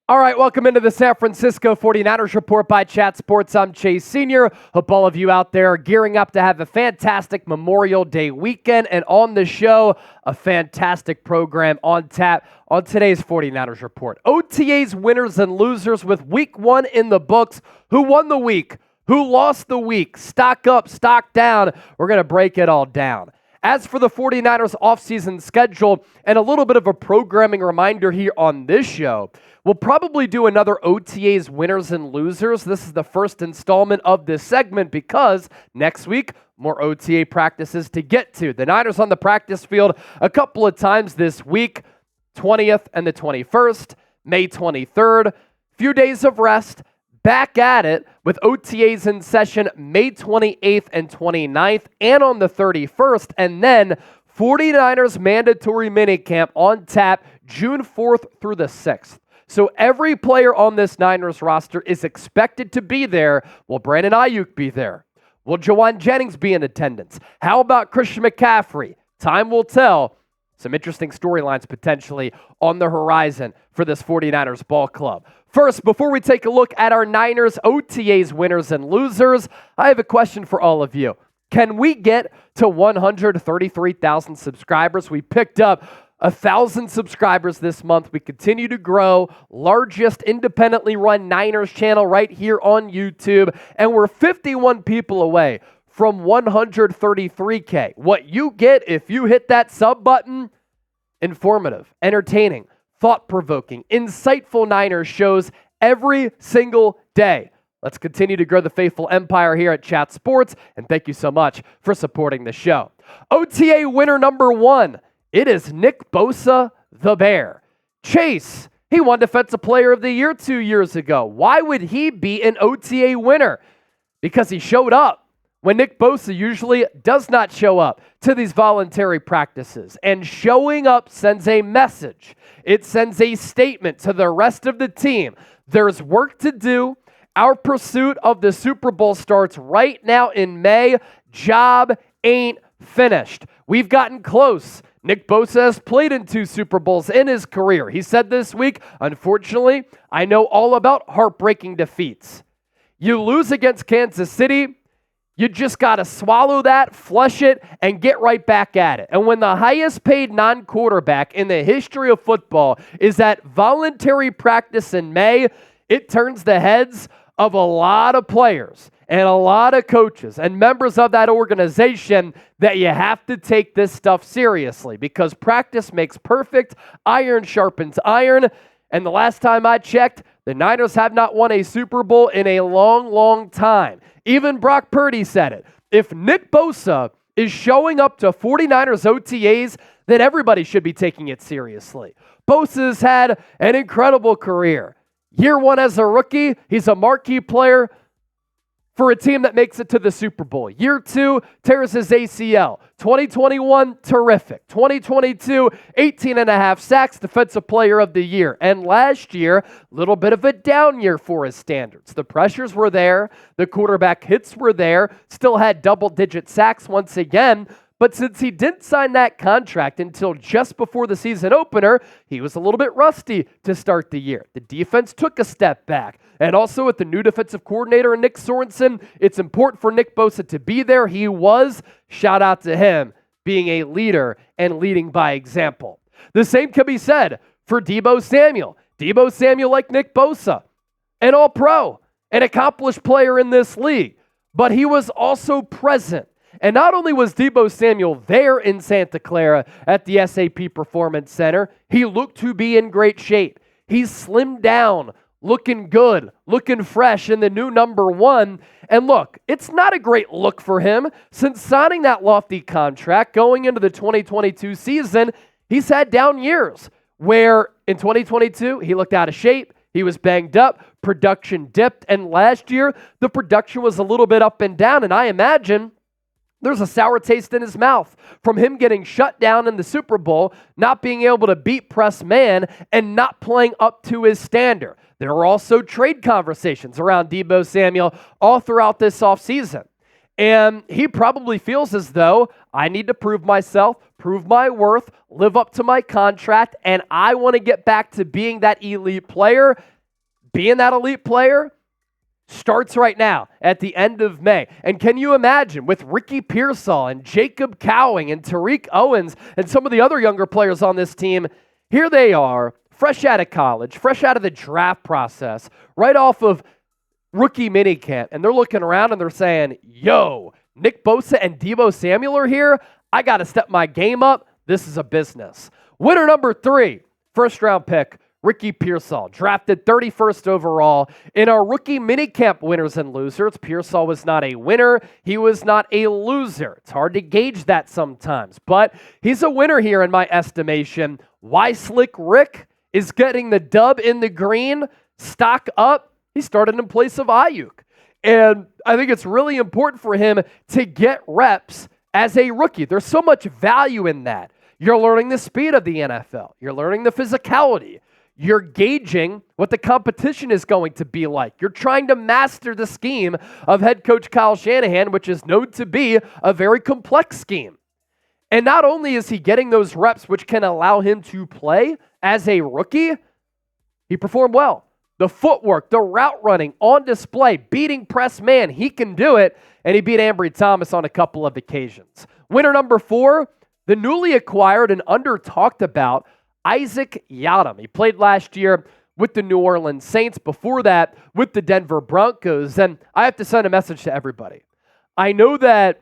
All right, welcome into the San Francisco 49ers Report by Chat Sports. I'm Chase Sr. Hope all of you out there are gearing up to have a fantastic Memorial Day weekend. And on the show, a fantastic program on tap on today's 49ers Report. OTAs Winners and Losers with Week 1 in the books. Who won the week? Who lost the week? Stock up, stock down. We're going to break it all down. As for the 49ers offseason schedule and a little bit of a programming reminder here on this show, we'll probably do another OTAs Winners and Losers. This is the first installment of this segment because next week, more OTA practices to get to. The Niners on the practice field a couple of times this week, 20th and the 21st, May 23rd, few days of rest. Back at it with OTAs in session May 28th and 29th and on the 31st. And then 49ers mandatory minicamp on tap June 4th through the 6th. So every player on this Niners roster is expected to be there. Will Brandon Aiyuk be there? Will Jawan Jennings be in attendance? How about Christian McCaffrey? Time will tell. Some interesting storylines potentially on the horizon for this 49ers ball club. First, before we take a look at our Niners OTAs winners and losers, I have a question for all of you. Can we get to 133,000 subscribers? We picked up 1,000 subscribers this month. We continue to grow. Largest independently run Niners channel right here on YouTube. And we're 51 people away from 133K. What you get if you hit that sub button, informative, entertaining, thought-provoking, insightful Niners shows every single day. Let's continue to grow the faithful empire here at Chat Sports, and thank you so much for supporting the show. OTA winner number 1, it is Nick Bosa, the Bear. Chase, he won Defensive Player of the Year 2 years ago. Why would he be an OTA winner? Because he showed up when Nick Bosa usually does not show up to these voluntary practices. And showing up sends a message. It sends a statement to the rest of the team. There's work to do. Our pursuit of the Super Bowl starts right now in May. Job ain't finished. We've gotten close. Nick Bosa has played in 2 Super Bowls in his career. He said this week, unfortunately, I know all about heartbreaking defeats. You lose against Kansas City, you just got to swallow that, flush it, and get right back at it. And when the highest paid non-quarterback in the history of football is at voluntary practice in May, it turns the heads of a lot of players and a lot of coaches and members of that organization that you have to take this stuff seriously because practice makes perfect, iron sharpens iron, and the last time I checked, the Niners have not won a Super Bowl in a long, long time. Even Brock Purdy said it. If Nick Bosa is showing up to 49ers OTAs, then everybody should be taking it seriously. Bosa's had an incredible career. Year 1 as a rookie, he's a marquee player for a team that makes it to the Super Bowl. Year 2, tears his ACL. 2021, terrific. 2022, 18.5 sacks, Defensive Player of the Year. And last year, a little bit of a down year for his standards. The pressures were there. The quarterback hits were there. Still had double-digit sacks once again. But since he didn't sign that contract until just before the season opener, he was a little bit rusty to start the year. The defense took a step back. And also with the new defensive coordinator, Nick Sorensen, it's important for Nick Bosa to be there. He was. Shout out to him being a leader and leading by example. The same can be said for Deebo Samuel. Deebo Samuel, like Nick Bosa, an all-pro, an accomplished player in this league. But he was also present. And not only was Deebo Samuel there in Santa Clara at the SAP Performance Center, he looked to be in great shape. He's slimmed down, looking good, looking fresh in the new number 1. And look, it's not a great look for him since signing that lofty contract going into the 2022 season. He's had down years where in 2022, he looked out of shape. He was banged up, production dipped, and last year, the production was a little bit up and down. And I imagine there's a sour taste in his mouth from him getting shut down in the Super Bowl, not being able to beat press man, and not playing up to his standard. There were also trade conversations around Deebo Samuel all throughout this offseason. And he probably feels as though I need to prove myself, prove my worth, live up to my contract, and I want to get back to being that elite player. being that elite player starts right now at the end of May. And can you imagine with Ricky Pearsall and Jacob Cowing and Tariq Owens and some of the other younger players on this team, here they are, fresh out of college, fresh out of the draft process, right off of rookie minicamp, and they're looking around and they're saying, yo, Nick Bosa and Deebo Samuel are here. I got to step my game up. This is a business. Winner number 3, first-round pick, Ricky Pearsall, drafted 31st overall. In our rookie minicamp winners and losers, Pearsall was not a winner. He was not a loser. It's hard to gauge that sometimes, but he's a winner here in my estimation. Why Slick Rick is getting the dub in the green, stock up. He started in place of Aiyuk. And I think it's really important for him to get reps as a rookie. There's so much value in that. You're learning the speed of the NFL. You're learning the physicality. You're gauging what the competition is going to be like. You're trying to master the scheme of head coach Kyle Shanahan, which is known to be a very complex scheme. And not only is he getting those reps, which can allow him to play as a rookie, he performed well. The footwork, the route running on display, beating press man, he can do it, and he beat Ambry Thomas on a couple of occasions. Winner number 4, the newly acquired and under-talked about Yiadom. He played last year with the New Orleans Saints, before that with the Denver Broncos, and I have to send a message to everybody. I know that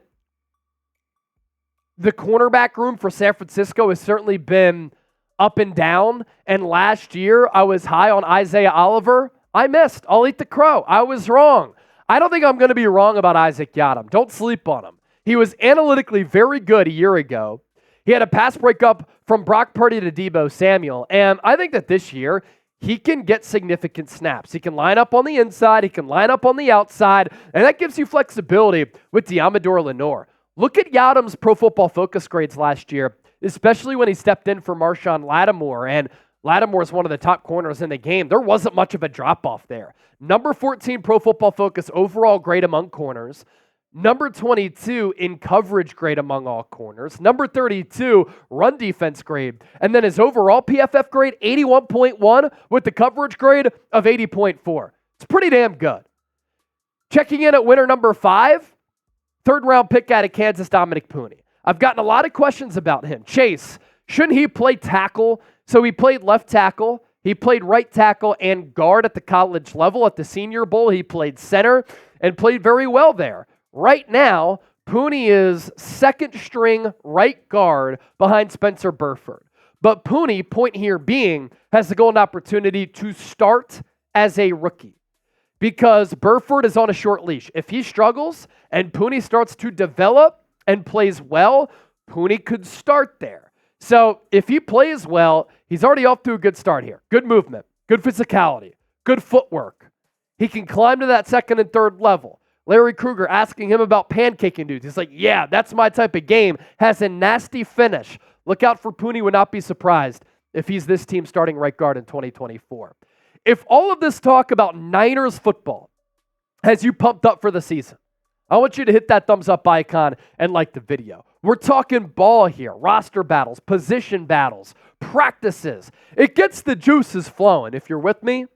the cornerback room for San Francisco has certainly been up and down, and last year I was high on Isaiah Oliver. I missed. I'll eat the crow. I was wrong. I don't think I'm going to be wrong about Isaac Yiadom. Don't sleep on him. He was analytically very good a year ago. He had a pass breakup from Brock Purdy to Deebo Samuel, and I think that this year he can get significant snaps. He can line up on the inside, he can line up on the outside, and that gives you flexibility with Deommodore Lenoir. Look at Yiadom's Pro Football Focus grades last year, especially when he stepped in for Marshawn Lattimore, and Lattimore is one of the top corners in the game. There wasn't much of a drop-off there. Number 14 Pro Football Focus overall grade among corners. Number 22 in coverage grade among all corners. Number 32 run defense grade. And then his overall PFF grade, 81.1 with the coverage grade of 80.4. It's pretty damn good. Checking in at winner number 5, third-round pick out of Kansas, Dominick Puni. I've gotten a lot of questions about him. Chase, shouldn't he play tackle? So he played left tackle. He played right tackle and guard at the college level. At the Senior Bowl, he played center and played very well there. Right now, Puni is second-string right guard behind Spencer Burford. But Puni, point here being, has the golden opportunity to start as a rookie because Burford is on a short leash. If he struggles and Puni starts to develop and plays well, Puni could start there. So if he plays well, he's already off to a good start here. Good movement, good physicality, good footwork. He can climb to that second and third level. Larry Krueger asking him about pancaking dudes. He's like, yeah, that's my type of game. Has a nasty finish. Look out for Puni. Would not be surprised if he's this team starting right guard in 2024. If all of this talk about Niners football has you pumped up for the season, I want you to hit that thumbs up icon and like the video. We're talking ball here, roster battles, position battles, practices. It gets the juices flowing. If you're with me,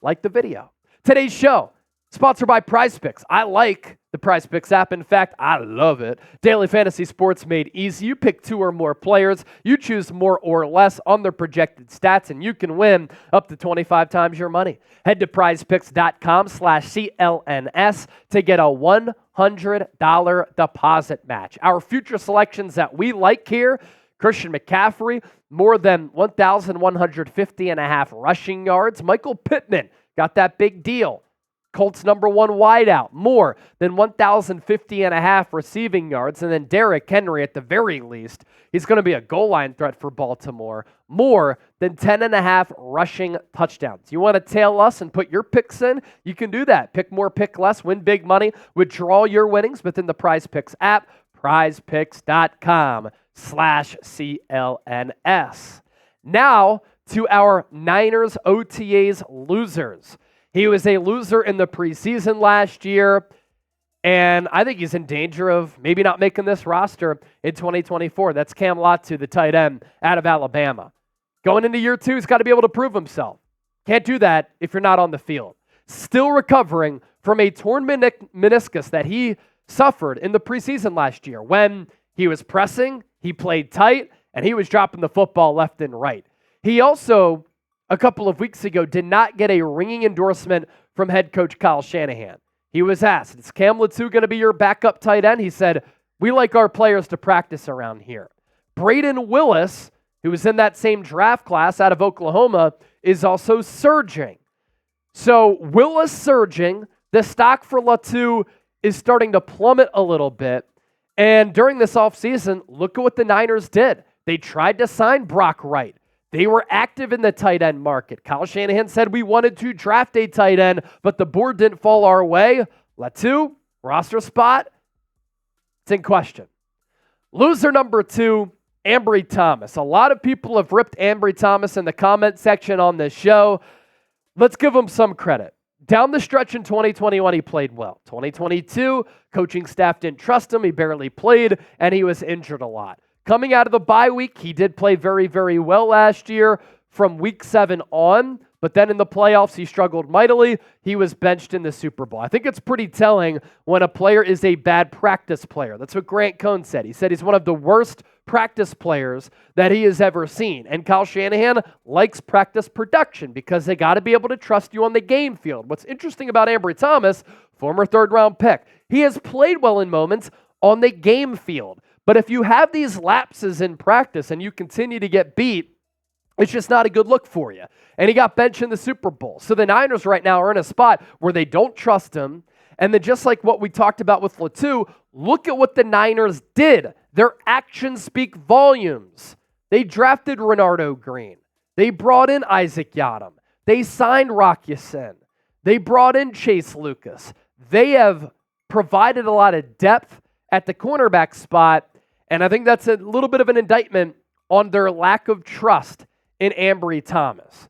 like the video. Today's show, sponsored by PrizePicks. I like the PrizePicks app. In fact, I love it. Daily fantasy sports made easy. You pick 2 or more players. You choose more or less on their projected stats, and you can win up to 25 times your money. Head to prizepicks.com/CLNS to get a $100 deposit match. Our future selections that we like here, Christian McCaffrey, more than 1,150.5 rushing yards. Michael Pittman got that big deal. Colts number 1 wideout, more than 1,050.5 receiving yards. And then Derrick Henry, at the very least, he's going to be a goal line threat for Baltimore. More than 10.5 rushing touchdowns. You want to tail us and put your picks in? You can do that. Pick more, pick less, win big money. Withdraw your winnings within the PrizePicks app, prizepicks.com/CLNS. Now to our Niners OTAs losers. He was a loser in the preseason last year, and I think he's in danger of maybe not making this roster in 2024. That's Latu, the tight end out of Alabama. Going into year 2, he's got to be able to prove himself. Can't do that if you're not on the field. Still recovering from a torn meniscus that he suffered in the preseason last year. When he was pressing, he played tight, and he was dropping the football left and right. He also, a couple of weeks ago, did not get a ringing endorsement from head coach Kyle Shanahan. He was asked, is Cam Latu going to be your backup tight end? He said, we like our players to practice around here. Braden Willis, who was in that same draft class out of Oklahoma, is also surging. So Willis surging, the stock for Latu is starting to plummet a little bit. And during this offseason, look at what the Niners did. They tried to sign Brock Wright. They were active in the tight end market. Kyle Shanahan said we wanted to draft a tight end, but the board didn't fall our way. Latu, roster spot, it's in question. Loser number 2, Ambry Thomas. A lot of people have ripped Ambry Thomas in the comment section on this show. Let's give him some credit. Down the stretch in 2021, he played well. 2022, coaching staff didn't trust him. He barely played, and he was injured a lot. Coming out of the bye week, he did play very, very well last year from week 7 on, but then in the playoffs, he struggled mightily. He was benched in the Super Bowl. I think it's pretty telling when a player is a bad practice player. That's what Grant Cohn said. He said he's one of the worst practice players that he has ever seen. And Kyle Shanahan likes practice production because they got to be able to trust you on the game field. What's interesting about Ambry Thomas, former third-round pick, he has played well in moments on the game field. But if you have these lapses in practice and you continue to get beat, it's just not a good look for you. And he got benched in the Super Bowl. So the Niners right now are in a spot where they don't trust him. And then just like what we talked about with Latu, look at what the Niners did. Their actions speak volumes. They drafted Renardo Green. They brought in Isaac Yiadom. They signed Rock Ya-Sin. They brought in Chase Lucas. They have provided a lot of depth at the cornerback spot. And I think that's a little bit of an indictment on their lack of trust in Ambry Thomas.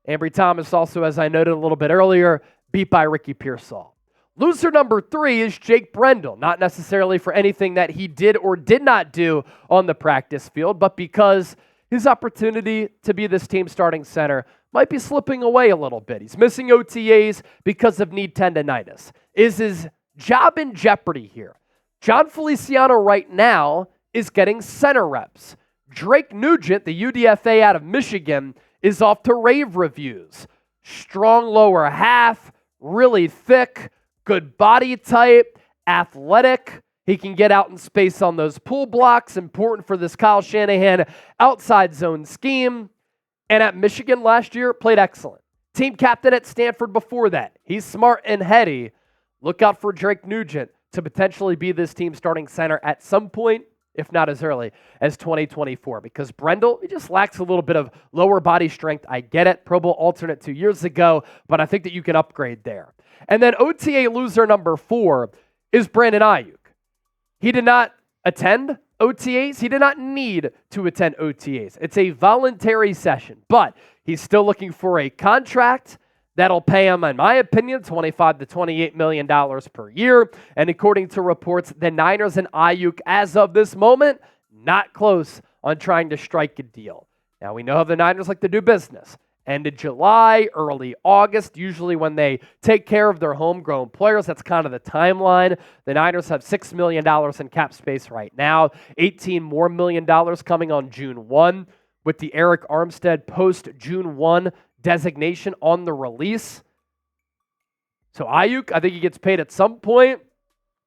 Ambry Thomas also, as I noted a little bit earlier, beat by Ricky Pearsall. Loser number 3 is Jake Brendel, not necessarily for anything that he did or did not do on the practice field, but because his opportunity to be this team's starting center might be slipping away a little bit. He's missing OTAs because of knee tendonitis. Is his job in jeopardy here? John Feliciano right now is getting center reps. Drake Nugent, the UDFA out of Michigan, is off to rave reviews. Strong lower half, really thick, good body type, athletic. He can get out in space on those pull blocks, important for this Kyle Shanahan outside zone scheme. And at Michigan last year, played excellent. Team captain at Stanford before that. He's smart and heady. Look out for Drake Nugent to potentially be this team's starting center at some point, if not as early as 2024, because Brendel, he just lacks a little bit of lower body strength. I get it, Pro Bowl alternate 2 years ago, but I think that you can upgrade there. And then OTA loser number 4 is Brandon Aiyuk. He did not attend OTAs. He did not need to attend OTAs. It's a voluntary session, but he's still looking for a contract that'll pay him, in my opinion, $25 to $28 million per year. And according to reports, the Niners and Aiyuk, as of this moment, not close on trying to strike a deal. Now, we know how the Niners like to do business. End of July, early August, usually when they take care of their homegrown players. That's kind of the timeline. The Niners have $6 million in cap space right now, $18 million more coming on June 1 with the Eric Armstead post-June 1 designation on the release. So Aiyuk, I think he gets paid at some point,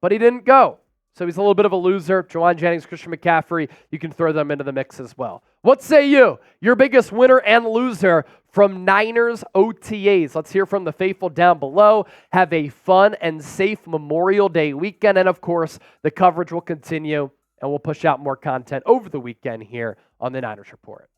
but he didn't go. So he's a little bit of a loser. Juwan Jennings, Christian McCaffrey, you can throw them into the mix as well. What say you? Your biggest winner and loser from Niners OTAs. Let's hear from the faithful down below. Have a fun and safe Memorial Day weekend. And of course, the coverage will continue and we'll push out more content over the weekend here on the Niners Report.